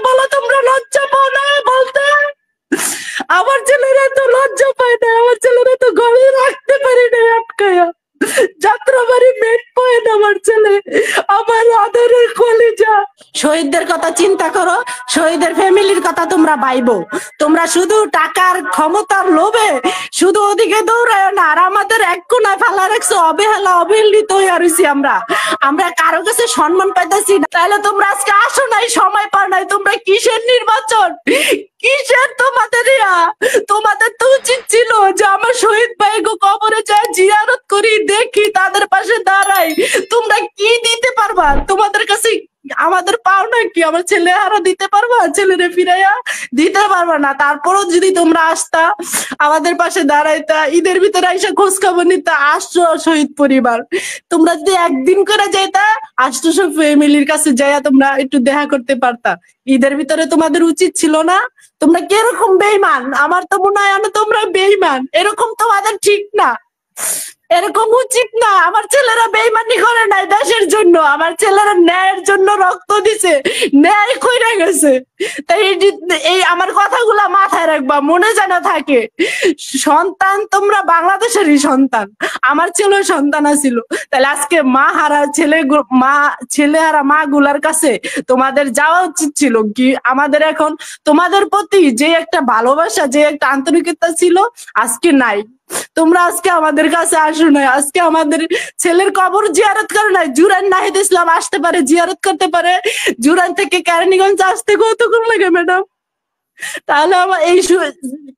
বলো তোমরা লজ্জা পাও না বলতে? আমার ছেলেরা তো লজ্জা পায় না, আমার ছেলেরা তো ঘরে রাখতে পারি না আটকায়া। যাত্রাবাড়ি মেট পয়েন্ট আমার ছেলে, আমার আদরের কলিজা। শহীদদের কথা চিন্তা করো, শহীদের ফ্যামিলির কথা তোমরা ভাইবো। তোমরা শুধু টাকার ক্ষমতার লোভে শুধু ওদিকে দৌড়ায় না, আর আমাদের এক কোনায় ফেলা রাখছো, অবহেলা অবহেলিত হয়ে রয়েছি আমরা। আমরা কারো কাছে সম্মান পাইতেছি না। তাহলে তোমরা আজকে আসো নাই, সময় পাও নাই। তোমরা কিসের নির্বাচন, কিসের তোমাদের তোমাদের তো উচিত ছিল যে আমার শহীদ ভাইগো কবরে যায় জিয়ারত করি, দেখি, তাদের পাশে দাঁড়াই। তোমরা কি দিতে পারবা? তোমাদের কাছে আমাদের পাওনা কি? আমার ছেলে আরো দিতে পারবা? ছেলেরে ফিরাইয়া দিতে পারবা না। তারপরও যদি তোমরা আসতা, আমাদের পাশে দাঁড়াইতা, ঈদের ভিতরে আইসা খোঁজ খবর নিতা, আসছো শহীদ পরিবার। তোমরা যদি একদিন করে যাইতা, আসতো সব ফ্যামিলির কাছে যাইয়া তোমরা একটু দেখা করতে পারতা। ঈদের ভিতরে তোমাদের উচিত ছিল না? তোমরা কিরকম বেইমান! আমার তো মনে হয় তোমরা বেইমান। এরকম তোমাদের ঠিক না, এরকম উচিত না। আমার ছেলেরা বেইমানি করে নাই দেশের জন্য, আমার ছেলেরা ন্যায়ের জন্য রক্ত দিছে, ন্যায় কইরা গেছে। তাই এই আমার কথাগুলা মাথায় রাখবা, মনে যেন থাকে। সন্তান তোমরা বাংলাদেশেরই সন্তান, আমার ছেলেও সন্তান আছিল। তাহলে আজকে মা হারা ছেলে হারা মা গুলার কাছে তোমাদের যাওয়া উচিত ছিল কি? আমাদের এখন তোমাদের প্রতি যে একটা ভালোবাসা, যে একটা আন্তরিকতা ছিল, আজকে নাই। তোমরা আজকে আমাদের কাছে আসো নাই, আজকে আমাদের ছেলের কবর জিয়ারত করে নাই। জুরাইন নাহিদ ইসলাম আসতে পারে, জিয়ারত করতে পারে। জুরাইন থেকে কেরানীগঞ্জ আসতে কতক্ষণ লাগে ম্যাডাম? তাহলে আমার এই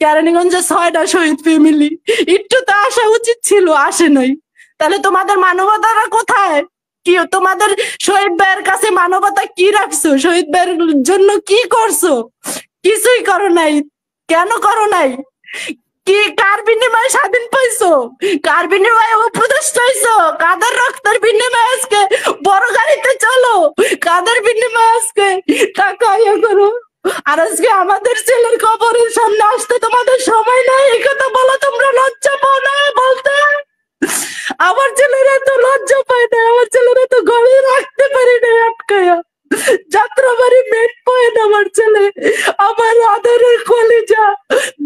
কেরানীগঞ্জে 6টা শহীদ ফ্যামিলি, একটু তো আসা উচিত ছিল, আসে নাই। তাহলে তোমাদের মানবতারা কোথায়? কি তোমাদের শহীদ ভাইয়ের কাছে মানবতা কি রাখছো? শহীদ ভাইয়ের জন্য কি করছো? কিছুই করো নাই। কেন করো নাই? কি কার বিনিময়ে স্বাধীন পাইছো? কার বিনিময়ে উপদেষ্টা হইছো? কাদের রক্তের বিনিময়ে আজকে বড় গাড়িতে চলো? কাদের বিনিময়ে আজকে টাকা ইয়ে করো? আর আজকে আমাদের ছেলের কবরের সামনে আসতে তোমাদের সময় নাই, এই কথা বলো তোমরা লজ্জা পাও না বলতে? আমার ছেলেরা তো লজ্জা পায় না, আমার ছেলেরা তো ঘরে রাখতে পারি না আটকায়া। যাত্রাবাড়ি মেট পয়েন্ট আমার ছেলে, আমার আদরের কলিজা,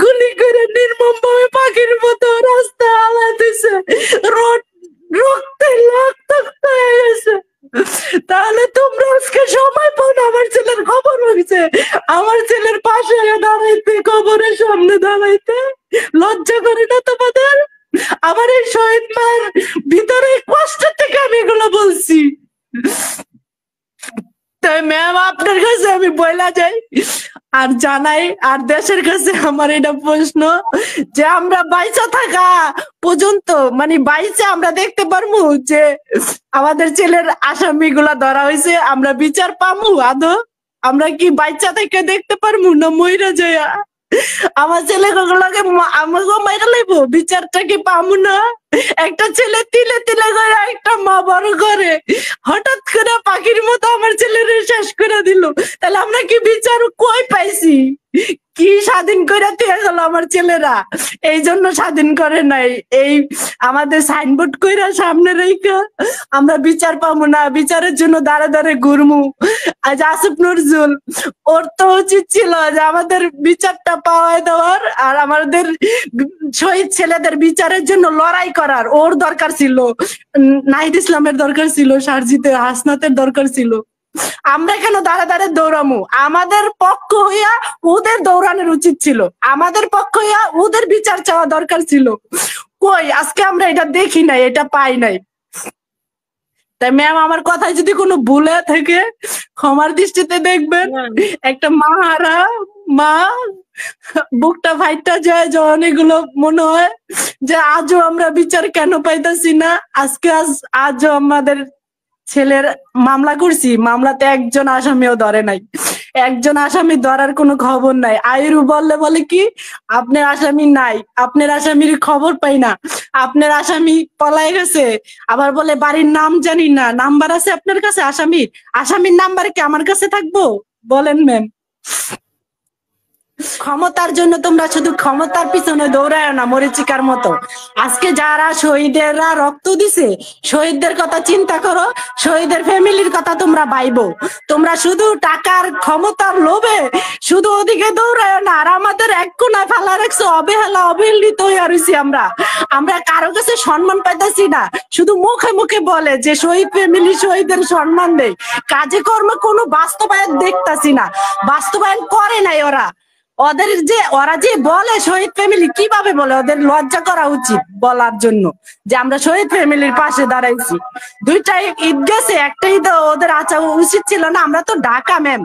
গুলি করে নির্মম ভাবে পাখির মতো রাস্তা আলা দিছে, রক্তে রক্তাক্ত হয়ে গেছে। তাহলে তোমরা আজকে সময় পাও না আমার ছেলের খবর হয়েছে, আমার ছেলের পাশে দাঁড়াইতে, কবরের সামনে দাঁড়াইতে? লজ্জা করে না তোমাদের? আমার এই শহীদ মায়ের ভিতরে কষ্ট থেকে আমি এগুলো বলছি। তাই ম্যাম আপনার কাছে আমি বইলা যাই আর জানাই, আর দেশের কাছে আমার এটা প্রশ্ন যে আমরা বাইচা থাকা পর্যন্ত, মানে বাইচা আমরা দেখতে পারবো যে আমাদের ছেলের আসামি গুলা ধরা হয়েছে, আমরা বিচার পামু আদৌ? আমরা কি বাইচা থেকে দেখতে পারবো না মইরা যাইয়া? আমার ছেলেগুলোকে আমাকে মাইরা লাইবো, বিচারটা কি পামু না? একটা ছেলে তিলে তিলে করে একটা মা বড় করে, হঠাৎ করে পাখির মতো আমার ছেলের শেষ করে দিল। তাহলে আমরা কি বিচার কই পাইছি? কি স্বাধীন করে দিয়ে গেল আমার ছেলেরা? এই জন্য স্বাধীন করে নাই, এই আমাদের সাইনবোর্ড কইরা সামনে রেখা আমরা বিচার পাবো না, বিচারের জন্য দাঁড়ে দাঁড়ে ঘুরমু। আজ আসিফ নজরুল, ওর তো উচিত ছিল যে আমাদের বিচারটা পাওয়া দেওয়ার, আর আমাদের শহীদ ছেলেদের বিচারের জন্য লড়াই করার ওর দরকার ছিল। নাহিদ ইসলামের দরকার ছিল, সারজিতের, হাসনাতের দরকার ছিল। আমরা কেন দাঁড়া দাঁড়ে দৌড়ামু? আমাদের পক্ষ হইয়া ওদের দৌড়ানোর উচিত ছিল, আমাদের পক্ষ হইয়া ওদের বিচার চাওয়া দরকার ছিল। কই আজকে আমরা এটা দেখি নাই, এটা পাই নাই। তাই ম্যাম আমার কথায় যদি কোনো ভুলে থাকে ক্ষমার দৃষ্টিতে দেখবেন। একটা মা হারা মা বুকটা ফাইটটা যায় যখন এগুলো মনে হয় যে আজও আমরা বিচার কেন পাইতাছি না। আজও আমাদের ছেলের মামলা করছি, মামলাতে একজন আসামিও ধরে নাই, একজন আসামি ধরার কোনো খবর নাই। আইরু বলে কি আপনার আসামি নাই, আপনার আসামির খবর পাই না, আপনার আসামি পলায় গেছে। আবার বলে বাড়ির নাম জানি না, নাম্বার আছে আপনার কাছে আসামির নাম্বার কি আমার কাছে থাকবো? বলেন ম্যাম। ক্ষমতার জন্য তোমরা শুধু ক্ষমতার পিছনে দৌড়ায় না মরিচিকার মতো। আজকে যারা শহীদেরা রক্ত দিছে, শহীদদের কথা চিন্তা করো, শহীদের ফ্যামিলির কথা তোমরা ভাইবো। তোমরা শুধু টাকার ক্ষমতার লোভে শুধু ওদিকে দৌড়ায় না, আর আমাদের এক কোনায় ফালা রাখছো, অবহেলা অবহেলিত হয়ে রয়েছি আমরা। আমরা কারো কাছে সম্মান পাইতেছি না, শুধু মুখে মুখে বলে যে শহীদ ফ্যামিলি শহীদের সম্মান দেয়, কাজে কর্মে কোনো বাস্তবায়ন দেখতাছি না, বাস্তবায়ন করে নাই ওরা। ওরা যে বলে শহীদ ফ্যামিলি, কিভাবে বলে? ওদের লজ্জা করা উচিত বলার জন্য যে আমরা শহীদ ফ্যামিলির পাশে দাঁড়াইছি। দুইটা ঈদ গেছে, একটা ঈদ ওদের আচ্ছা উচিত ছিল না? আমরা তো ঢাকা ম্যাম,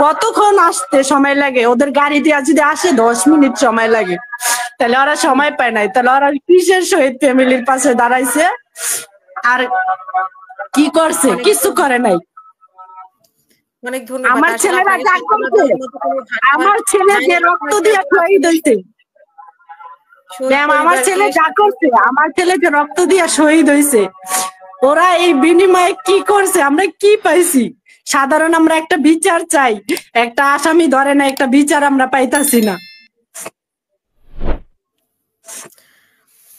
কতক্ষণ আসতে সময় লাগে? ওদের গাড়ি দিয়ে যদি আসে 10 মিনিট সময় লাগে, তাহলে ওরা সময় পায় নাই, তাহলে ওরা কিসের শহীদ ফ্যামিলির পাশে দাঁড়াইছে? আর কি করছে? কিছু করে নাই। অনেক ধন্যবাদ। আমার ছেলেরা যা করছে, আমার ছেলে যে রক্ত দিয়ে শহীদ হয়েছে ম্যাম, আমার ছেলে যা করছে, আমার ছেলে যে রক্ত দিয়ে শহীদ হয়েছে, ওরা এই বিনিময়ে কি করছে? আমরা কি পাইছি? সাধারণ আমরা একটা বিচার চাই, একটা আসামি ধরে না, একটা বিচার আমরা পাইতাছি না।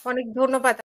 অনেক ধন্যবাদ।